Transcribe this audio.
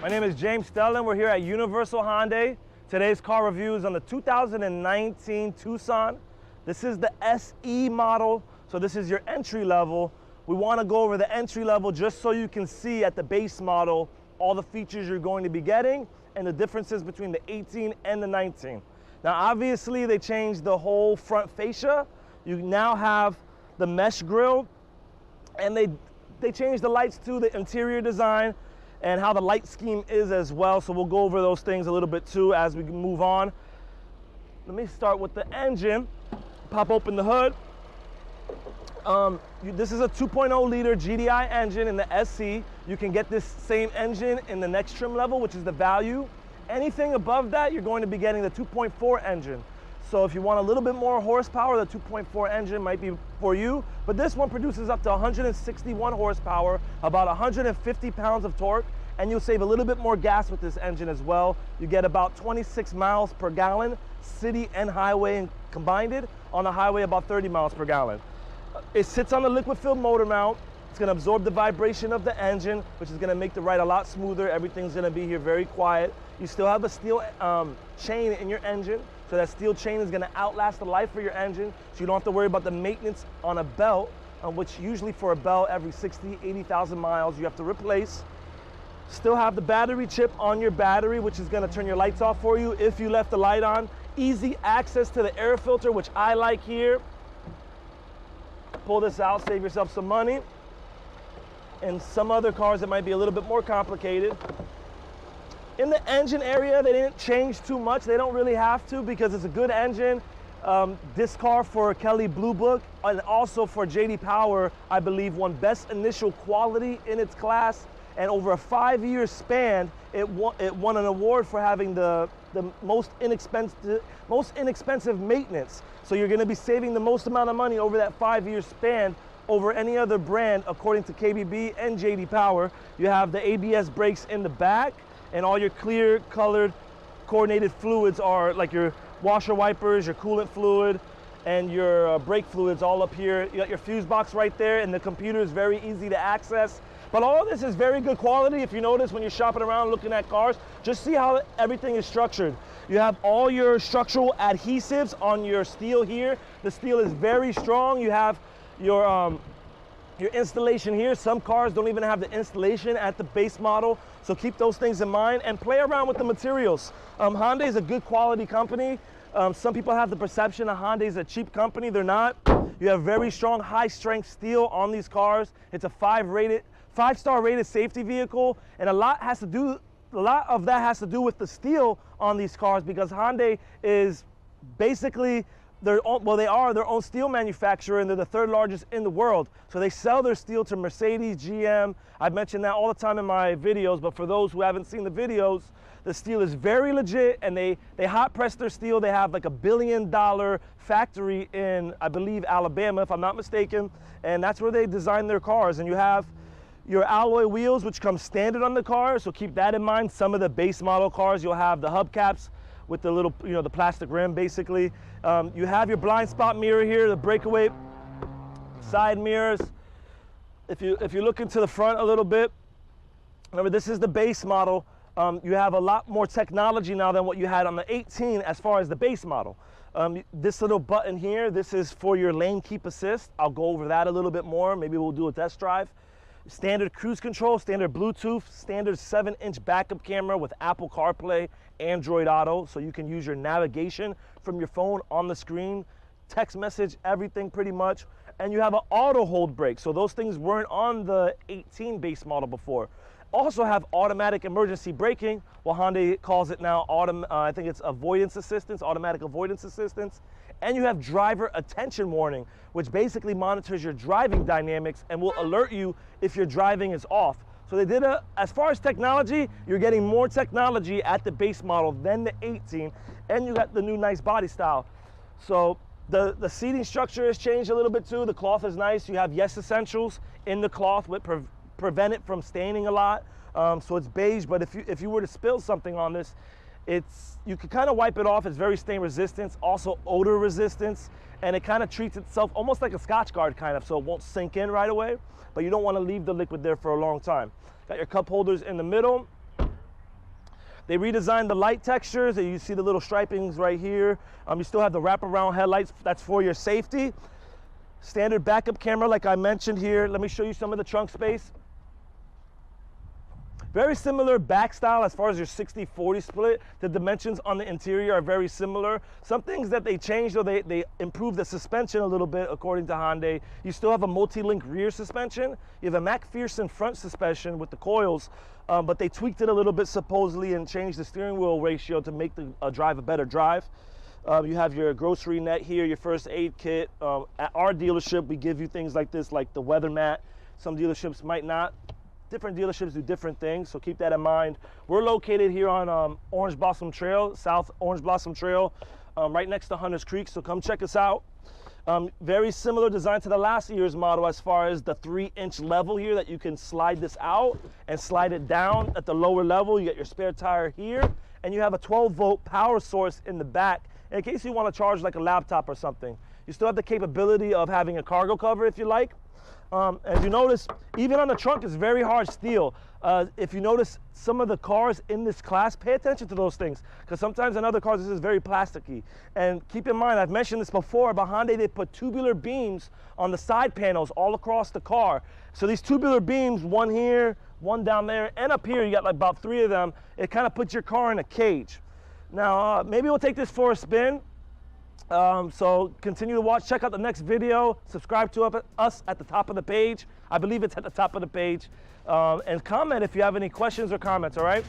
My name is James Stelling. We're here at Universal Hyundai. Today's car review is on the 2019 Tucson. This is the SE model, so this is your entry level. We want to go over the entry level just so you can see at the base model all the features you're going to be getting and the differences between the 18 and the 19. Now obviously they changed the whole front fascia. You now have the mesh grille, and they changed the lights too, the interior design, and how the light scheme is as well. So we'll go over those things a little bit too as we move on. Let me start with the engine. Pop open the hood. This is a 2.0 liter GDI engine in the SC. You can get this same engine in the next trim level, which is the value. Anything above that, you're going to be getting the 2.4 engine. So if you want a little bit more horsepower, the 2.4 engine might be for you. But this one produces up to 161 horsepower, about 150 pounds of torque, and you'll save a little bit more gas with this engine as well. You get about 26 miles per gallon, city and highway and combined it. On the highway, about 30 miles per gallon. It sits on the liquid filled motor mount. It's going to absorb the vibration of the engine, which is going to make the ride a lot smoother. Everything's going to be here very quiet. You still have a steel chain in your engine, so that steel chain is going to outlast the life of your engine, so you don't have to worry about the maintenance on a belt, which usually for a belt every 60, 80,000 miles you have to replace. Still have the battery chip on your battery, which is going to turn your lights off for you if you left the light on. Easy access to the air filter, which I like here. Pull this out, save yourself some money. In some other cars it might be a little bit more complicated. In the engine area, they didn't change too much. They don't really have to because it's a good engine. This car for Kelley Blue Book and also for JD Power, I believe, won best initial quality in its class. And over a 5-year span, it won an award for having the most inexpensive maintenance. So you're going to be saving the most amount of money over that 5-year span over any other brand, according to KBB and JD Power. You have the ABS brakes in the back, and all your clear colored coordinated fluids are like your washer wipers, your coolant fluid, and your brake fluids all up here. You got your fuse box right there, and the computer is very easy to access. But all of this is very good quality. If you notice when you're shopping around looking at cars, just see how everything is structured. You have all your structural adhesives on your steel here. The steel is very strong. You have your installation here. Some cars don't even have the installation at the base model, so keep those things in mind and play around with the materials. Hyundai is a good quality company. Some people have the perception that Hyundai is a cheap company. They're not. You have very strong high strength steel on these cars. It's a 5-star rated safety vehicle, and a lot of that has to do with the steel on these cars, because Hyundai is basically they are their own steel manufacturer, and they're the 3rd largest in the world. So they sell their steel to Mercedes, GM. I've mentioned that all the time in my videos, but for those who haven't seen the videos, the steel is very legit, and they hot press their steel. They have like $1 billion factory in, I believe, Alabama, if I'm not mistaken, and that's where they design their cars. And you have your alloy wheels, which come standard on the car, so keep that in mind. Some of the base model cars, you'll have the hubcaps with the little, the plastic rim, basically. You have your blind spot mirror here, the breakaway side mirrors. If you look into the front a little bit, remember this is the base model. You have a lot more technology now than what you had on the 18 as far as the base model. This little button here, this is for your lane keep assist. I'll go over that a little bit more. Maybe we'll do a test drive. Standard cruise control, standard Bluetooth, standard 7-inch backup camera with Apple CarPlay, Android Auto, so you can use your navigation from your phone on the screen, text message, everything pretty much. And you have an auto hold brake, so those things weren't on the 18 base model before. Also have automatic emergency braking, well, Hyundai calls it now I think it's avoidance assistance, automatic avoidance assistance. And you have driver attention warning, which basically monitors your driving dynamics and will alert you if your driving is off. So they did as far as technology, you're getting more technology at the base model than the 18, and you got the new nice body style. So the seating structure has changed a little bit too. The cloth is nice. You have Yes Essentials in the cloth, which prevent it from staining a lot. So it's beige, but if you were to spill something on this, you can kind of wipe it off. It's very stain resistant, also odor resistance, and it kind of treats itself almost like a Scotch Guard kind of, so it won't sink in right away, but you don't want to leave the liquid there for a long time. Got your cup holders in the middle. They redesigned the light textures. You see the little stripings right here. You still have the wraparound headlights. That's for your safety. Standard backup camera, like I mentioned here. Let me show you some of the trunk space. Very similar back style as far as your 60-40 split. The dimensions on the interior are very similar. Some things that they changed, though, they improved the suspension a little bit, according to Hyundai. You still have a multi-link rear suspension. You have a McPherson front suspension with the coils, but they tweaked it a little bit supposedly and changed the steering wheel ratio to make the drive a better drive. You have your grocery net here, your first aid kit. At our dealership, we give you things like this, like the weather mat. Some dealerships might not. Different dealerships do different things, so keep that in mind. We're located here on Orange Blossom Trail, South Orange Blossom Trail, right next to Hunters Creek, so come check us out. Very similar design to the last year's model as far as the 3-inch level here that you can slide this out and slide it down at the lower level. You get your spare tire here, and you have a 12-volt power source in the back in case you want to charge like a laptop or something. You still have the capability of having a cargo cover if you like. As you notice, even on the trunk, it's very hard steel. If you notice some of the cars in this class, pay attention to those things, because sometimes in other cars, this is very plasticky. And keep in mind, I've mentioned this before, but Hyundai, they put tubular beams on the side panels all across the car. So these tubular beams, one here, one down there, and up here, you got like about 3 of them. It kind of puts your car in a cage. Now, maybe we'll take this for a spin. So continue to watch, check out the next video, subscribe to us at the top of the page. I believe it's at the top of the page. And comment if you have any questions or comments, all right?